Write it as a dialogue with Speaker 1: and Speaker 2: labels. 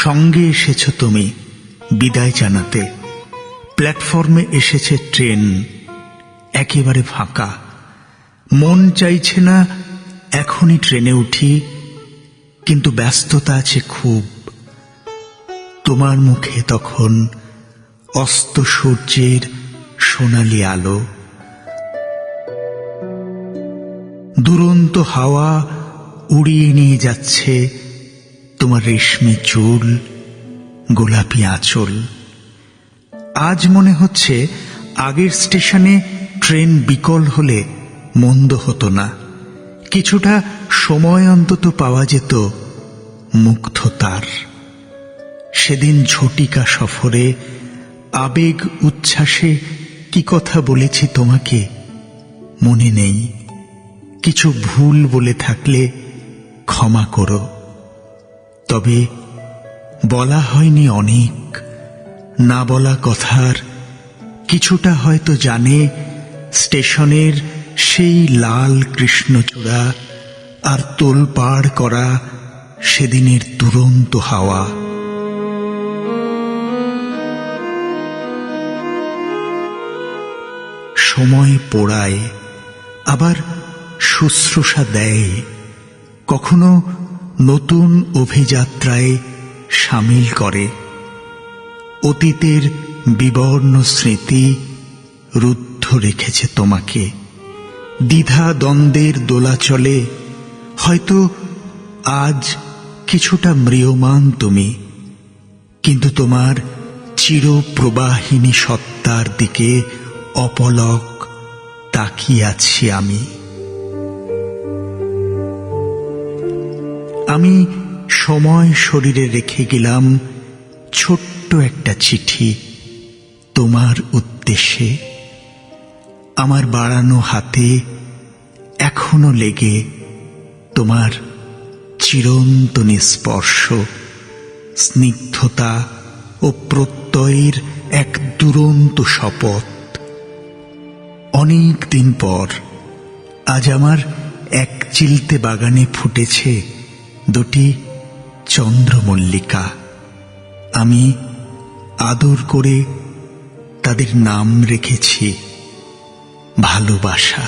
Speaker 1: সঙ্গে এসেছ তুমি বিদায় জানাতে। প্ল্যাটফর্মে এসেছে ট্রেন, একেবারে ফাঁকা। মন চাইছে না এখনই ট্রেনে উঠি, কিন্তু ব্যস্ততা আছে খুব। তোমার মুখে তখন অস্ত সূর্যের সোনালি আলো। দুরন্ত হাওয়া উড়িয়ে নিয়ে যাচ্ছে তোমার রেশমি চুল, গোলাপি আঁচল। আজ মনে হচ্ছে আগের স্টেশনে ট্রেন বিকল হলে মন্দ হতো না, কিছুটা সময় অন্তত পাওয়া যেত মুগ্ধতার। সেদিন ঝটিকা সফরে আবেগ উচ্ছ্বাসে কি কথা বলেছি তোমাকে মনে নেই। কিছু ভুল বলে থাকলে ক্ষমা করো। তবে বলা হয়নি অনেক, না বলা কথার কিছুটা হয়তো জানে স্টেশনের সেই লাল কৃষ্ণচূড়া আর তোলপাড় করা সেদিনের দুরন্ত হাওয়া। সময় পোড়ায়, আবার শুশ্রূষা দেয়, কখনো নতুন অভিযাত্রায় সামিল করে। অতীতের বিবর্ণ স্মৃতি রুদ্ধ রেখেছে তোমাকে। দ্বিধা দ্বন্দ্বের দোলাচলে হয়তো আজ কিছুটা ম্রিয়মাণ তুমি, কিন্তু তোমার চিরপ্রবাহিনী সত্তার দিকে অপলক তাকিয়ে আছি আমি। আমি সময় শরীরে রেখে গেলাম ছোট্ট একটা চিঠি তোমার উদ্দেশ্যে। আমার বাড়ানো হাতে এখনো লেগে তোমার চিরন্তনী স্পর্শ, স্নিগ্ধতা ও প্রত্যয়ের এক দুরন্ত শপথ। অনেক দিন পর আজ আমার এক চিলতে বাগানে ফুটেছে দুটি চন্দ্রমল্লিকা। আমি আদর করে তাদের নাম রেখেছি ভালোবাসা।